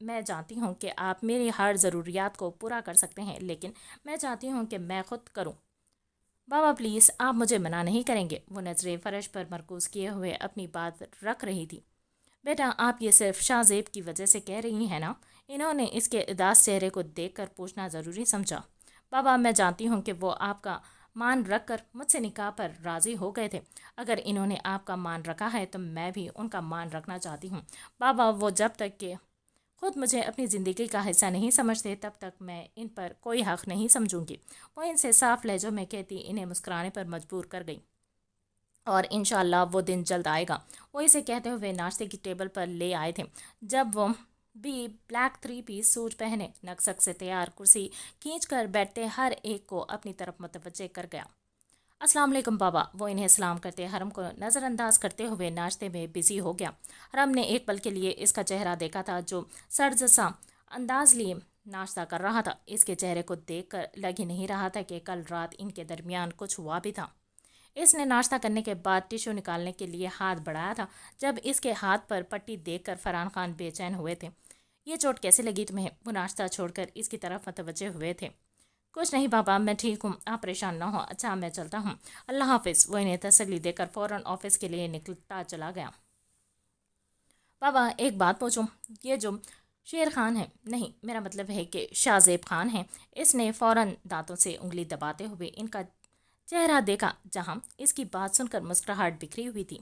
میں جانتی ہوں کہ آپ میری ہر ضروریات کو پورا کر سکتے ہیں، لیکن میں چاہتی ہوں کہ میں خود کروں۔ بابا پلیز، آپ مجھے منع نہیں کریں گے؟ وہ نظریں فرش پر مرکوز کیے ہوئے اپنی بات رکھ رہی تھی۔ بیٹا، آپ یہ صرف شاہ زیب کی وجہ سے کہہ رہی ہیں نا؟ انہوں نے اس کے اداس چہرے کو دیکھ کر پوچھنا ضروری سمجھا۔ بابا، میں جانتی ہوں کہ وہ آپ کا مان رکھ کر مجھ سے نکاح پر راضی ہو گئے تھے۔ اگر انہوں نے آپ کا مان رکھا ہے تو میں بھی ان کا مان رکھنا چاہتی ہوں۔ بابا، وہ جب تک کہ خود مجھے اپنی زندگی کا حصہ نہیں سمجھتے تب تک میں ان پر کوئی حق نہیں سمجھوں گی۔ وہ ان سے صاف لہجوں میں کہتی انہیں مسکرانے پر مجبور کر گئی۔ اور انشاءاللہ وہ دن جلد آئے گا۔ وہ اسے کہتے ہوئے ناشتے کی ٹیبل پر لے آئے تھے، جب وہ بھی بلیک 3 پیس سوٹ پہنے نقصق سے تیار کرسی کھینچ کر بیٹھتے ہر ایک کو اپنی طرف متوجہ کر گیا۔ السلام علیکم بابا۔ وہ انہیں سلام کرتے حرم کو نظر انداز کرتے ہوئے ناشتے میں بزی ہو گیا۔ حرم نے ایک پل کے لیے اس کا چہرہ دیکھا تھا جو سرد سا انداز لیے ناشتہ کر رہا تھا۔ اس کے چہرے کو دیکھ کر لگ ہی نہیں رہا تھا کہ کل رات ان کے درمیان کچھ ہوا بھی تھا۔ اس نے ناشتہ کرنے کے بعد ٹیشو نکالنے کے لیے ہاتھ بڑھایا تھا جب اس کے ہاتھ پر پٹی دیکھ کر فرحان خان بے چین ہوئے تھے۔ یہ چوٹ کیسے لگی تمہیں؟ وہ ناشتہ چھوڑ کر اس کی طرف متوجہ ہوئے تھے۔ کچھ نہیں بابا، میں ٹھیک ہوں، آپ پریشان نہ ہو۔ اچھا، میں چلتا ہوں، اللہ حافظ۔ وہ انہیں تسلی دے کر فوراً آفس کے لیے نکلتا چلا گیا۔ بابا، ایک بات پوچھوں؟ یہ جو شیر خان ہے، نہیں میرا مطلب ہے کہ شاہ زیب خان ہے۔ اس نے فوراً دانتوں سے انگلی دباتے ہوئے ان کا چہرہ دیکھا جہاں اس کی بات سن کر مسکراہٹ بکھری ہوئی تھی۔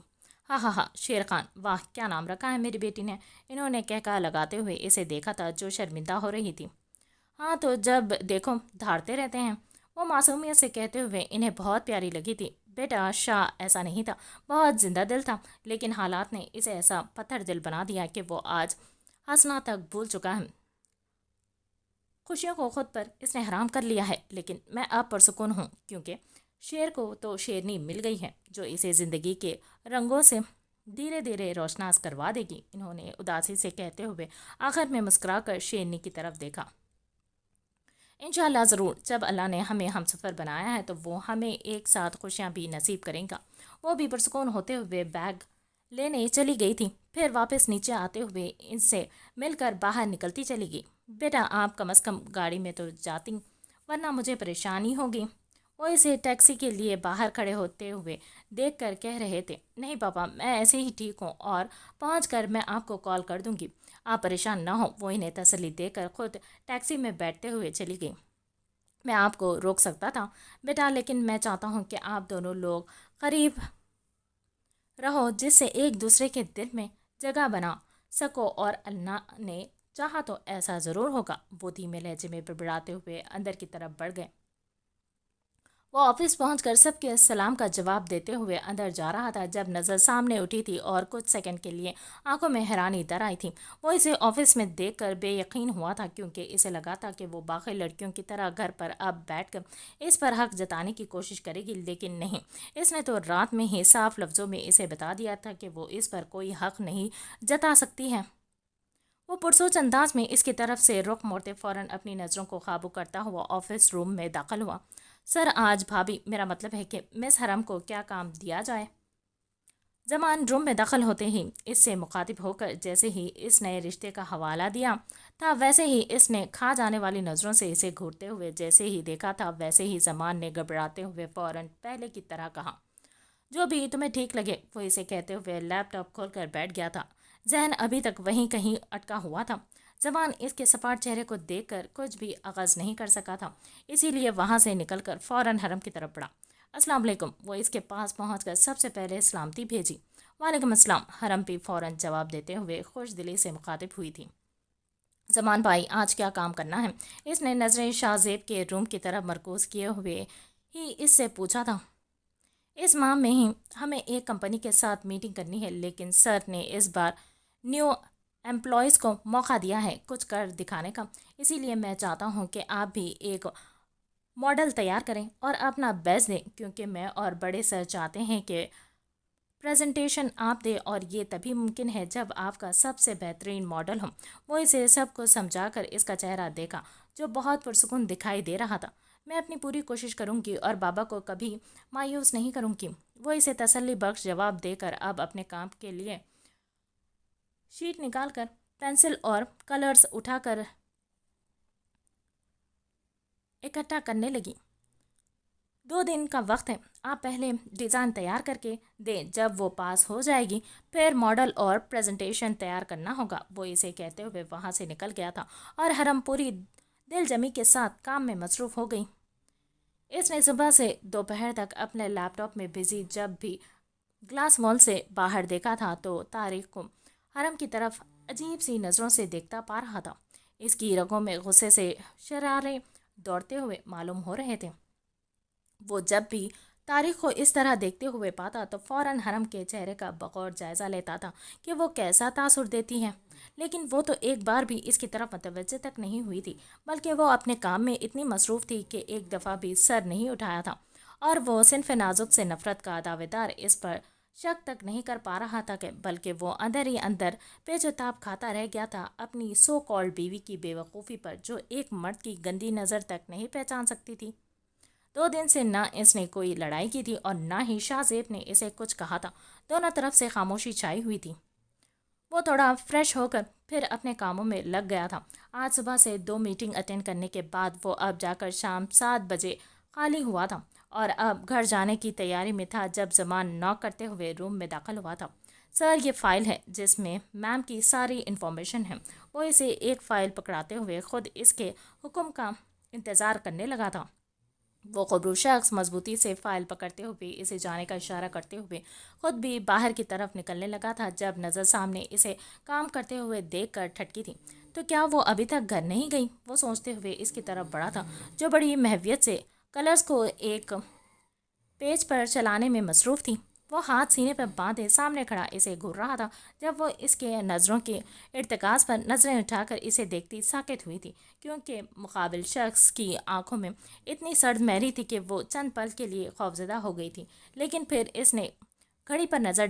ہاں ہاں ہاں، شیر خان، واہ کیا نام رکھا ہے میری بیٹی نے۔ انہوں نے کہا لگاتے ہوئے اسے دیکھا تھا جو شرمندہ ہو رہی تھی۔ ہاں تو جب دیکھو دھاڑتے رہتے ہیں۔ وہ معصومیت سے کہتے ہوئے انہیں بہت پیاری لگی تھی۔ بیٹا، شاہ ایسا نہیں تھا، بہت زندہ دل تھا، لیکن حالات نے اسے ایسا پتھر دل بنا دیا کہ وہ آج ہنسنا تک بھول چکا ہے۔ خوشیوں کو خود پر اس نے حرام کر لیا ہے، لیکن میں اب پرسکون ہوں کیونکہ شیر کو تو شیرنی مل گئی ہے جو اسے زندگی کے رنگوں سے دھیرے دھیرے روشناس کروا دے گی۔ انہوں نے اداسی سے کہتے ہوئے آخر میں مسکرا کر شیرنی کی طرف دیکھا۔ انشاءاللہ ضرور، جب اللہ نے ہمیں ہم سفر بنایا ہے تو وہ ہمیں ایک ساتھ خوشیاں بھی نصیب کریں گا۔ وہ بھی پرسکون ہوتے ہوئے بیگ لینے چلی گئی تھی، پھر واپس نیچے آتے ہوئے ان سے مل کر باہر نکلتی چلی گئی۔ بیٹا، آپ کم از کم گاڑی میں تو جاتی، ورنہ مجھے پریشانی ہوگی۔ وہ اسے ٹیکسی کے لیے باہر کھڑے ہوتے ہوئے دیکھ کر کہہ رہے تھے۔ نہیں پاپا، میں ایسے ہی ٹھیک ہوں اور پہنچ کر میں آپ کو کال کر دوں گی، آپ پریشان نہ ہو۔ وہ انہیں تسلی دے کر خود ٹیکسی میں بیٹھتے ہوئے چلی گئی۔ میں آپ کو روک سکتا تھا بیٹا، لیکن میں چاہتا ہوں کہ آپ دونوں لوگ قریب رہو جس سے ایک دوسرے کے دل میں جگہ بنا سکو، اور اللہ نے چاہا تو ایسا ضرور ہوگا۔ وہ دھیمے لہجے میں بڑبڑاتے ہوئے اندر کی طرف بڑھ گئے۔ وہ آفس پہنچ کر سب کے سلام کا جواب دیتے ہوئے اندر جا رہا تھا جب نظر سامنے اٹھی تھی اور کچھ سیکنڈ کے لیے آنکھوں میں حیرانی در آئی تھی۔ وہ اسے آفس میں دیکھ کر بے یقین ہوا تھا کیونکہ اسے لگا تھا کہ وہ باقی لڑکیوں کی طرح گھر پر اب بیٹھ کر اس پر حق جتانے کی کوشش کرے گی، لیکن نہیں، اس نے تو رات میں ہی صاف لفظوں میں اسے بتا دیا تھا کہ وہ اس پر کوئی حق نہیں جتا سکتی ہے۔ وہ پرسوچ انداز میں اس کی طرف سے رخ موڑتے فوراً اپنی نظروں کو قابو کرتا ہوا آفس روم میں داخل ہوا۔ سر، آج بھابی، میرا مطلب ہے کہ مس حرم کو کیا کام دیا جائے؟ زمان روم میں داخل ہوتے ہی اس سے مخاطب ہو کر جیسے ہی اس نئے رشتے کا حوالہ دیا تھا ویسے ہی اس نے کھا جانے والی نظروں سے اسے گھورتے ہوئے جیسے ہی دیکھا تھا ویسے ہی زمان نے گھبراتے ہوئے فوراً پہلے کی طرح کہا، جو بھی تمہیں ٹھیک لگے۔ وہ اسے کہتے ہوئے لیپ ٹاپ کھول کر بیٹھ گیا تھا، ذہن ابھی تک وہیں کہیں اٹکا ہوا تھا۔ زمان اس کے سپاٹ چہرے کو دیکھ کر کچھ بھی آغاز نہیں کر سکا تھا، اسی لیے وہاں سے نکل کر فوراً حرم کی طرف بڑھا۔ السلام علیکم۔ وہ اس کے پاس پہنچ کر سب سے پہلے سلامتی بھیجی۔ وعلیکم السلام۔ حرم بھی فوراً جواب دیتے ہوئے خوش دلی سے مخاطب ہوئی تھی۔ زمان بھائی، آج کیا کام کرنا ہے؟ اس نے نظریں شاہ زیب کے روم کی طرف مرکوز کیے ہوئے ہی اس سے پوچھا تھا۔ اس ماہ میں ہی ہمیں ایک کمپنی کے ساتھ میٹنگ کرنی ہے، لیکن سر نے اس بار نیو ایمپلائیز کو موقع دیا ہے کچھ کر دکھانے کا، اسی لیے میں چاہتا ہوں کہ آپ بھی ایک ماڈل تیار کریں اور اپنا بیسٹ دیں، کیونکہ میں اور بڑے سر چاہتے ہیں کہ پریزنٹیشن آپ دیں، اور یہ تبھی ممکن ہے جب آپ کا سب سے بہترین ماڈل ہو۔ وہ اسے سب کو سمجھا کر اس کا چہرہ دیکھا جو بہت پرسکون دکھائی دے رہا تھا۔ میں اپنی پوری کوشش کروں گی اور بابا کو کبھی مایوس نہیں کروں گی۔ وہ اسے تسلی بخش جواب دے کر اب اپنے کام کے لیے شیٹ نکال کر پینسل اور کلرز اٹھا کر اکٹھا کرنے لگی۔ 2 دن کا وقت ہے، آپ پہلے ڈیزائن تیار کر کے دیں، جب وہ پاس ہو جائے گی پھر ماڈل اور پریزنٹیشن تیار کرنا ہوگا۔ وہ اسے کہتے ہوئے وہاں سے نکل گیا تھا اور حرم پوری دل جمی کے ساتھ کام میں مصروف ہو گئی۔ اس نے صبح سے دوپہر تک اپنے لیپ ٹاپ میں بزی، جب بھی گلاس وال سے باہر دیکھا تھا تو طارق کو حرم کی طرف عجیب سی نظروں سے دیکھتا پا رہا تھا۔ اس کی رگوں میں غصے سے شرارے دوڑتے ہوئے معلوم ہو رہے تھے۔ وہ جب بھی طارق کو اس طرح دیکھتے ہوئے پاتا تو فوراً حرم کے چہرے کا بغور جائزہ لیتا تھا کہ وہ کیسا تاثر دیتی ہے، لیکن وہ تو ایک بار بھی اس کی طرف متوجہ تک نہیں ہوئی تھی، بلکہ وہ اپنے کام میں اتنی مصروف تھی کہ ایک دفعہ بھی سر نہیں اٹھایا تھا، اور وہ صنف نازک سے نفرت کا دعوے دار اس پر شک تک نہیں کر پا رہا تھا، بلکہ وہ اندر ہی اندر پیچ و تاب کھاتا رہ گیا تھا اپنی سو کالڈ بیوی کی بے وقوفی پر، جو ایک مرد کی گندی نظر تک نہیں پہچان سکتی تھی۔ 2 دن سے نہ اس نے کوئی لڑائی کی تھی اور نہ ہی شاہ زیب نے اسے کچھ کہا تھا۔ دونوں طرف سے خاموشی چھائی ہوئی تھی۔ وہ تھوڑا فریش ہو کر پھر اپنے کاموں میں لگ گیا تھا۔ آج صبح سے 2 میٹنگ اٹینڈ کرنے کے بعد وہ اب جا کر شام 7 بجے خالی ہوا تھا اور اب گھر جانے کی تیاری میں تھا جب زمان ناک کرتے ہوئے روم میں داخل ہوا تھا۔ سر، یہ فائل ہے جس میں میم کی ساری انفارمیشن ہے۔ وہ اسے ایک فائل پکڑاتے ہوئے خود اس کے حکم کا انتظار کرنے لگا تھا۔ وہ خبرو شخص مضبوطی سے فائل پکڑتے ہوئے اسے جانے کا اشارہ کرتے ہوئے خود بھی باہر کی طرف نکلنے لگا تھا جب نظر سامنے اسے کام کرتے ہوئے دیکھ کر ٹھٹکی تھی۔ تو کیا وہ ابھی تک گھر نہیں گئی؟ وہ سوچتے ہوئے اس کی طرف بڑھا تھا، جو بڑی محویت سے کلرز کو ایک پیج پر چلانے میں مصروف تھی۔ وہ ہاتھ سینے پر باندھے سامنے کھڑا اسے گھور رہا تھا۔ جب وہ اس کے نظروں کے ارتکاز پر نظریں اٹھا کر اسے دیکھتی ساکت ہوئی تھی، کیونکہ مقابل شخص کی آنکھوں میں اتنی سرد مہری تھی کہ وہ چند پل کے لیے خوفزدہ ہو گئی تھی۔ لیکن پھر اس نے گھڑی پر نظر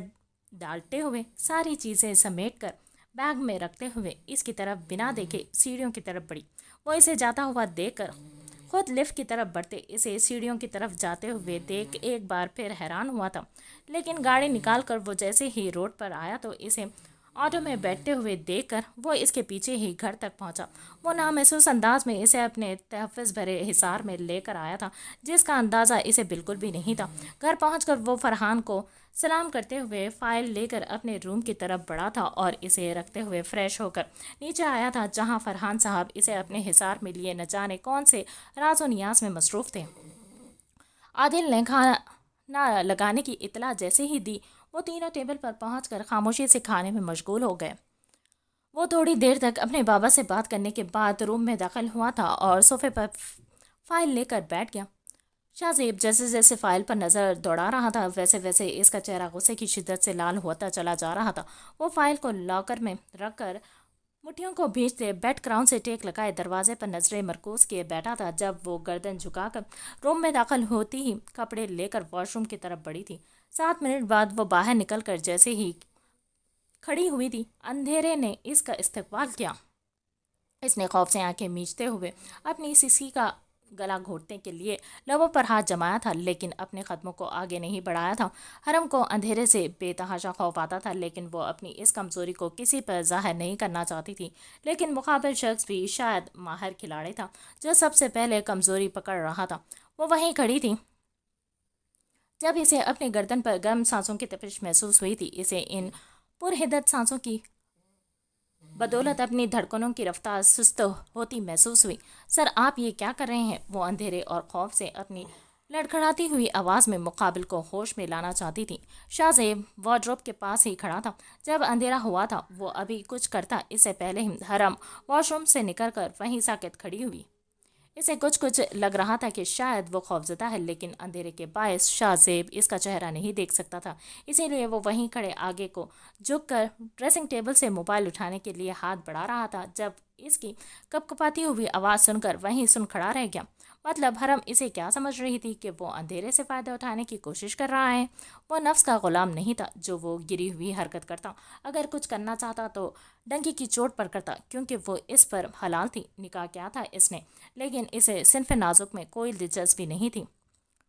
ڈالتے ہوئے ساری چیزیں سمیٹ کر بیگ میں رکھتے ہوئے اس کی طرف بنا دیکھے سیڑھیوں کی طرف بڑھی۔ وہ اسے جاتا ہوا دیکھ کر خود لفٹ کی طرف بڑھتے اسے سیڑھیوں کی طرف جاتے ہوئے دیکھ ایک بار پھر حیران ہوا تھا، لیکن گاڑی نکال کر وہ جیسے ہی روڈ پر آیا تو اسے آٹو میں بیٹھتے ہوئے دیکھ کر وہ اس کے پیچھے ہی گھر تک پہنچا۔ وہ نامحسوس انداز میں اسے اپنے تحفظ بھرے حصار میں لے کر آیا تھا، جس کا اندازہ اسے بالکل بھی نہیں تھا۔ گھر پہنچ کر وہ فرحان کو سلام کرتے ہوئے فائل لے کر اپنے روم کی طرف بڑھا تھا اور اسے رکھتے ہوئے فریش ہو کر نیچے آیا تھا، جہاں فرحان صاحب اسے اپنے حصار میں لیے نہ جانے کون سے راز و نیاز میں مصروف تھے۔ عادل نے کھانا لگانے کی اطلاع جیسے ہی دی، وہ تینوں ٹیبل پر پہنچ کر خاموشی سے کھانے میں مشغول ہو گئے۔ وہ تھوڑی دیر تک اپنے بابا سے بات کرنے کے بعد روم میں داخل ہوا تھا اور صوفے پر فائل لے کر بیٹھ گیا۔ شاہ زیب جیسے جیسے فائل پر نظر دوڑا رہا تھا ویسے ویسے اس کا چہرہ غصے کی شدت سے لال ہوتا چلا جا رہا تھا۔ وہ فائل کو لاکر میں رکھ کر مٹھیوں کو بھیجتے بیڈ کراؤن سے ٹیک لگائے دروازے پر نظریں مرکوز کیے بیٹھا تھا جب وہ گردن جھکا کر روم میں داخل ہوتی ہی کپڑے لے کر واش روم کی طرف بڑھی تھی۔ 7 منٹ بعد وہ باہر نکل کر جیسے ہی کھڑی ہوئی تھی، اندھیرے نے اس کا استقبال کیا۔ اس نے خوف سے آنکھیں میچتے ہوئے اپنی سیسی کا گلا گھونٹنے کے لیے لبوں پر ہاتھ جمایا تھا، لیکن اپنے قدموں کو آگے نہیں بڑھایا تھا۔ حرم کو اندھیرے سے بے تحاشا خوف آتا تھا، لیکن وہ اپنی اس کمزوری کو کسی پر ظاہر نہیں کرنا چاہتی تھی۔ لیکن مقابل شخص بھی شاید ماہر کھلاڑی تھا جو سب سے پہلے کمزوری پکڑ رہا تھا۔ وہ وہیں کھڑی تھی جب اسے اپنی گردن پر گرم سانسوں کی تپش محسوس ہوئی تھی۔ اسے ان پرحدت سانسوں کی بدولت اپنی دھڑکنوں کی رفتار سست ہوتی محسوس ہوئی۔ سر، آپ یہ کیا کر رہے ہیں؟ وہ اندھیرے اور خوف سے اپنی لڑکھڑاتی ہوئی آواز میں مقابل کو ہوش میں لانا چاہتی تھی۔ شاہ زیب وارڈروب کے پاس ہی کھڑا تھا جب اندھیرا ہوا تھا۔ وہ ابھی کچھ کرتا اس سے پہلے ہی حرم واش روم سے نکل کر وہیں ساکت کھڑی ہوئی۔ اسے کچھ لگ رہا تھا کہ شاید وہ خوفزدہ ہے، لیکن اندھیرے کے باعث شاہ زیب اس کا چہرہ نہیں دیکھ سکتا تھا، اسی لیے وہ وہیں کھڑے آگے کو جھک کر ڈریسنگ ٹیبل سے موبائل اٹھانے کے لیے ہاتھ بڑھا رہا تھا جب اس کی کپکپاتی ہوئی آواز سن کر وہیں سن کھڑا رہ گیا۔ مطلب حرم اسے کیا سمجھ رہی تھی کہ وہ اندھیرے سے فائدہ اٹھانے کی کوشش کر رہا ہے؟ وہ نفس کا غلام نہیں تھا جو وہ گری ہوئی حرکت کرتا۔ اگر کچھ کرنا چاہتا تو ڈنکی کی چوٹ پر کرتا، کیونکہ وہ اس پر حلال تھی۔ نکاح کیا تھا اس نے، لیکن اسے صنف نازک میں کوئی دلچسپی نہیں تھی۔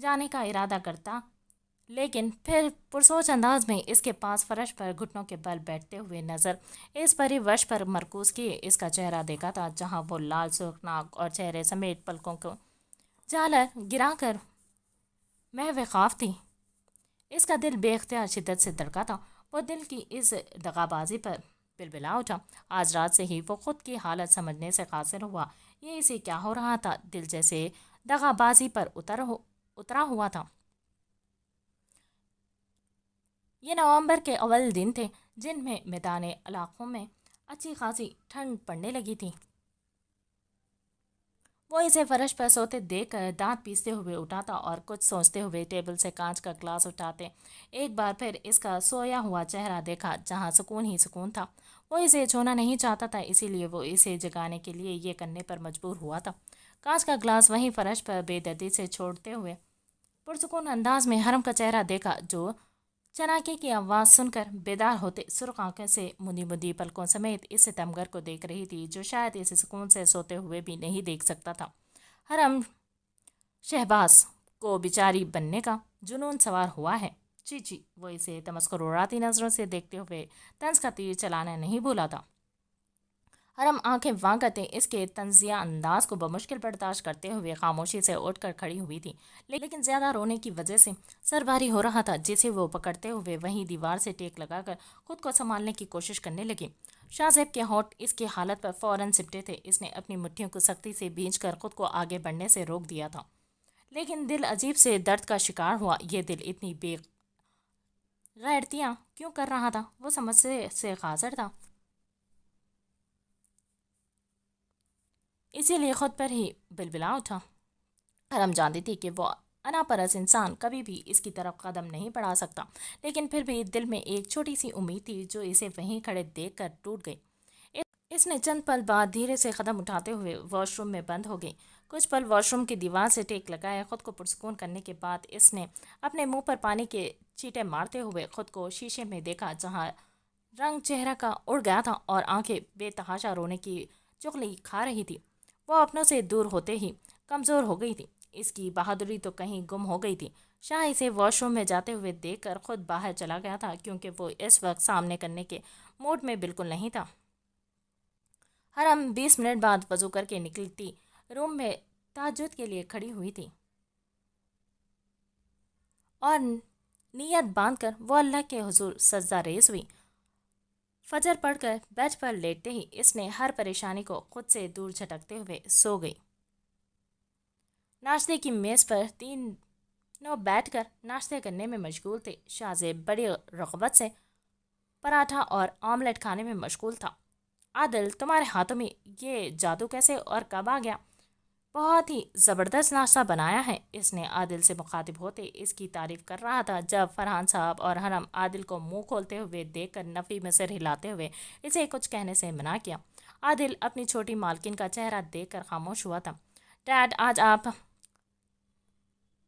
جانے کا ارادہ کرتا، لیکن پھر پرسوچ انداز میں اس کے پاس فرش پر گھٹنوں کے بل بیٹھتے ہوئے نظر اس پری وش پر مرکوز کیے اس کا چہرہ دیکھا تھا، جہاں وہ لال سرخ ناک اور چہرے سمیت پلکوں کو جالر گرا کر محو خوف تھی۔ اس کا دل بے اختیار شدت سے دھڑکا تھا۔ وہ دل کی اس دغا بازی پر بلبلا اٹھا۔ آج رات سے ہی وہ خود کی حالت سمجھنے سے قاصر ہوا۔ یہ اسے کیا ہو رہا تھا؟ دل جیسے دغا بازی پر اترا ہوا تھا۔ یہ نومبر کے اول دن تھے جن میں میدانی علاقوں میں اچھی خاصی ٹھنڈ پڑنے لگی تھی۔ وہ اسے فرش پر سوتے دیکھ کر دانت پیستے ہوئے اٹھاتا اور کچھ سوچتے ہوئے ٹیبل سے کانچ کا گلاس اٹھاتے ایک بار پھر اس کا سویا ہوا چہرہ دیکھا جہاں سکون ہی سکون تھا۔ وہ اسے چھونا نہیں چاہتا تھا، اسی لیے وہ اسے جگانے کے لیے یہ کرنے پر مجبور ہوا تھا۔ کانچ کا گلاس وہیں فرش پر بے دردی سے چھوڑتے ہوئے پرسکون انداز میں حرم کا چہرہ دیکھا، جو چناکے کی آواز سن کر بیدار ہوتے سرخ آنکھوں سے مدی مدی پلکوں سمیت اس ستمگر کو دیکھ رہی تھی، جو شاید اسے سکون سے سوتے ہوئے بھی نہیں دیکھ سکتا تھا۔ حرم شہباز کو بیچاری بننے کا جنون سوار ہوا ہے۔ جی جی، وہ اسے تمسخر اڑاتی نظروں سے دیکھتے ہوئے طنز کا تیر چلانا نہیں بھولا تھا۔ حرم آنکھیں واں کرتے اس کے طنزیہ انداز کو بمشکل برداشت کرتے ہوئے خاموشی سے اٹھ کر کھڑی ہوئی تھی، لیکن زیادہ رونے کی وجہ سے سر بھاری ہو رہا تھا، جسے وہ پکڑتے ہوئے وہیں دیوار سے ٹیک لگا کر خود کو سنبھالنے کی کوشش کرنے لگی۔ شاہ زیب کے ہونٹ اس کی حالت پر فوراً سمٹے تھے۔ اس نے اپنی مٹھیوں کو سختی سے بھینچ کر خود کو آگے بڑھنے سے روک دیا تھا، لیکن دل عجیب سے درد کا شکار ہوا۔ یہ دل اتنی بے غیرتیاں کیوں کر رہا تھا؟ وہ سمجھ سے قاصر تھا، اسی لیے خود پر ہی بلبلا اٹھا۔ حرم جانتی تھی کہ وہ انا پرست انسان کبھی بھی اس کی طرف قدم نہیں بڑھا سکتا، لیکن پھر بھی دل میں ایک چھوٹی سی امید تھی جو اسے وہیں کھڑے دیکھ کر ٹوٹ گئی۔ اس نے چند پل بعد دھیرے سے قدم اٹھاتے ہوئے واش روم میں بند ہو گئی۔ کچھ پل واش روم کی دیوار سے ٹیک لگائے خود کو پرسکون کرنے کے بعد اس نے اپنے منہ پر پانی کے چھینٹے مارتے ہوئے خود کو شیشے میں دیکھا، جہاں رنگ چہرہ کا اڑ گیا تھا اور آنکھیں بے تحاشا رونے کی چغلی کھا رہی تھی۔ وہ اپنوں سے دور ہوتے ہی کمزور ہو گئی تھی۔ اس کی بہادری تو کہیں گم ہو گئی تھی۔ شاہ اسے واش روم میں جاتے ہوئے دیکھ کر خود باہر چلا گیا تھا، کیونکہ وہ اس وقت سامنے کرنے کے موڈ میں بالکل نہیں تھا۔ حرم 20 منٹ بعد وضو کر کے نکلتی روم میں تہجد کے لیے کھڑی ہوئی تھی اور نیت باندھ کر وہ اللہ کے حضور سجدہ ریز ہوئی۔ فجر پڑھ کر بیڈ پر لیٹتے ہی اس نے ہر پریشانی کو خود سے دور جھٹکتے ہوئے سو گئی۔ ناشتے کی میز پر تینوں بیٹھ کر ناشتے کرنے میں مشغول تھے۔ شاہ زیب بڑی رغبت سے پراٹھا اور آملیٹ کھانے میں مشغول تھا۔ عادل، تمہارے ہاتھوں میں یہ جادو کیسے اور کب آ گیا؟ بہت ہی زبردست ناشتہ بنایا ہے، اس نے عادل سے مخاطب ہوتے اس کی تعریف کر رہا تھا، جب فرحان صاحب اور حرم عادل کو منہ کھولتے ہوئے دیکھ کر نفی میں سر ہلاتے ہوئے اسے کچھ کہنے سے منع کیا۔ عادل اپنی چھوٹی مالکن کا چہرہ دیکھ کر خاموش ہوا تھا۔ ڈیڈ، آج آپ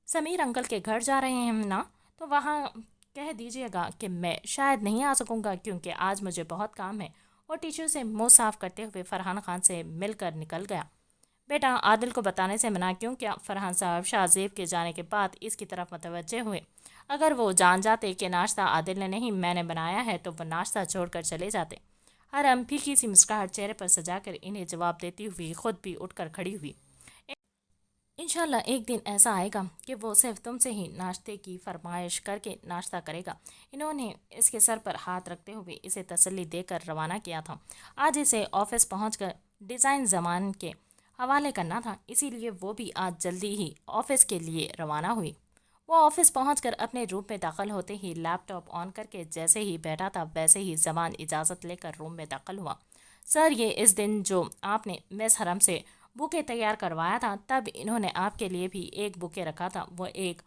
سمیر انکل کے گھر جا رہے ہیں نا؟ تو وہاں کہہ دیجیے گا کہ میں شاید نہیں آ سکوں گا کیونکہ آج مجھے بہت کام ہے۔ وہ ٹیشو سے منہ صاف کرتے ہوئے فرحان خان سے مل کر نکل گیا۔ بیٹا، عادل کو بتانے سے منع کیوں کیا؟ فرحان صاحب شاہ زیب کے جانے کے بعد اس کی طرف متوجہ ہوئے۔ اگر وہ جان جاتے کہ ناشتہ عادل نے نہیں میں نے بنایا ہے تو وہ ناشتہ چھوڑ کر چلے جاتے۔ حرم پھیکی سی مسکراہٹ چہرے پر سجا کر انہیں جواب دیتی ہوئی خود بھی اٹھ کر کھڑی ہوئی۔ انشاءاللہ ایک دن ایسا آئے گا کہ وہ صرف تم سے ہی ناشتے کی فرمائش کر کے ناشتہ کرے گا۔ انہوں نے اس کے سر پر ہاتھ رکھتے ہوئے اسے تسلی دے کر روانہ کیا تھا۔ آج اسے آفس پہنچ کر ڈیزائن زمان کے حوالے کرنا تھا، اسی لیے وہ بھی آج جلدی ہی آفس کے لیے روانہ ہوئی۔ وہ آفس پہنچ کر اپنے روم میں داخل ہوتے ہی لیپ ٹاپ آن کر کے جیسے ہی بیٹھا تھا ویسے ہی زمان اجازت لے کر روم میں داخل ہوا۔ سر، یہ اس دن جو آپ نے مس حرم سے بوکے تیار کروایا تھا، تب انہوں نے آپ کے لیے بھی ایک بوکے رکھا تھا۔ وہ ایک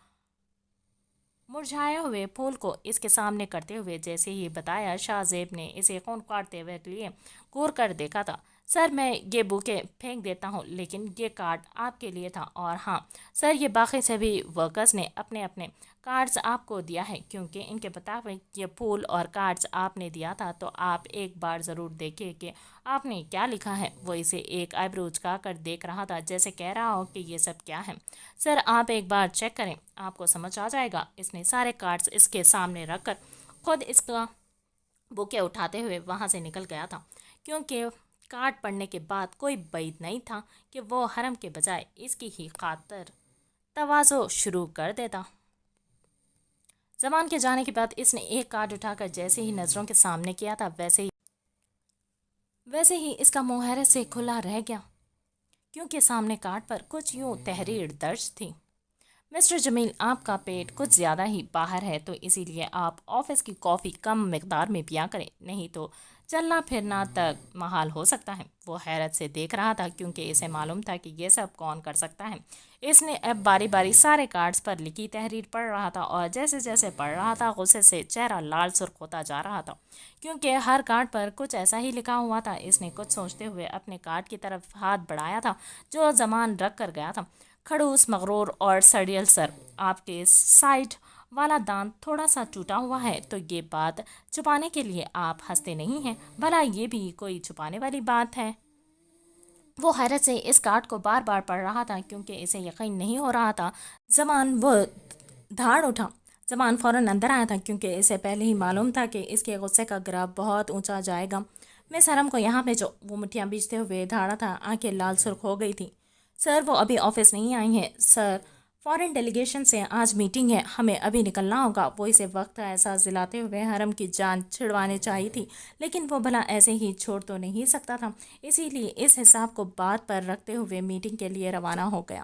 مرجھائے ہوئے پھول کو اس کے سامنے کرتے ہوئے جیسے ہی بتایا، شاہ زیب نے اسے خون کاٹتے ہوئے لیے گور کر دیکھا تھا۔ سر میں یہ بوکے پھینک دیتا ہوں، لیکن یہ کارڈ آپ کے لیے تھا، اور ہاں سر یہ باقی سبھی ورکرز نے اپنے اپنے کارڈز آپ کو دیا ہے، کیونکہ ان کے مطابق یہ پھول اور کارڈز آپ نے دیا تھا، تو آپ ایک بار ضرور دیکھیں کہ آپ نے کیا لکھا ہے۔ وہ اسے ایک آئی برو اچکا کر دیکھ رہا تھا، جیسے کہہ رہا ہو کہ یہ سب کیا ہے۔ سر آپ ایک بار چیک کریں، آپ کو سمجھ آ جائے گا۔ اس نے سارے کارڈز اس کے سامنے رکھ کر خود اس کا بوکے اٹھاتے ہوئے وہاں سے نکل گیا تھا، کیونکہ کارڈ پڑھنے کے بعد کوئی بعید نہیں تھا کہ وہ حرم کے بجائے اس کی ہی خاطر تواضع شروع کر دیتا۔ زمان کے جانے کے بعد اس نے ایک کارڈ اٹھا کر جیسے ہی نظروں کے سامنے کیا تھا ویسے ہی اس کا منہ حیرت سے کھلا رہ گیا، کیونکہ سامنے کارڈ پر کچھ یوں تحریر درج تھی: مسٹر جمیل، آپ کا پیٹ کچھ زیادہ ہی باہر ہے، تو اسی لیے آپ آفس کی کافی کم مقدار میں پیا کریں، نہیں تو چلنا پھرنا تک محال ہو سکتا ہے۔ وہ حیرت سے دیکھ رہا تھا، کیونکہ اسے معلوم تھا کہ یہ سب کون کر سکتا ہے۔ اس نے اب باری باری سارے کارڈز پر لکھی تحریر پڑھ رہا تھا، اور جیسے جیسے پڑھ رہا تھا غصے سے چہرہ لال سرخ ہوتا جا رہا تھا، کیونکہ ہر کارڈ پر کچھ ایسا ہی لکھا ہوا تھا۔ اس نے کچھ سوچتے ہوئے اپنے کارڈ کی طرف ہاتھ بڑھایا تھا جو زمان رکھ کر گیا تھا: کھڑوس، مغرور اور سڑیل سر، آپ کے سائڈ والا دانت تھوڑا سا ٹوٹا ہوا ہے، تو یہ بات چھپانے کے لیے آپ ہنستے نہیں ہیں؟ بھلا یہ بھی کوئی چھپانے والی بات ہے؟ وہ حیرت سے اس کارڈ کو بار بار پڑھ رہا تھا، کیونکہ اسے یقین نہیں ہو رہا تھا۔ وہ دھاڑ اٹھا۔ زمان فوراً اندر آیا تھا، کیونکہ اسے پہلے ہی معلوم تھا کہ اس کے غصے کا گراف بہت اونچا جائے گا۔ مس حرم کو یہاں بھیجو، وہ مٹھیاں بیچتے ہوئے دھاڑا تھا، آنکھیں لال سرخ ہو گئی تھیں۔ سر وہ ابھی آفس نہیں آئی ہیں سر، فارن ڈیلیگیشن سے آج میٹنگ ہے، ہمیں ابھی نکلنا ہوگا۔ وہ اسے وقت کا احساس دلاتے ہوئے حرم کی جان چھڑوانے چاہی تھی، لیکن وہ بھلا ایسے ہی چھوڑ تو نہیں سکتا تھا، اسی لیے اس حساب کو بات پر رکھتے ہوئے میٹنگ کے لیے روانہ ہو گیا۔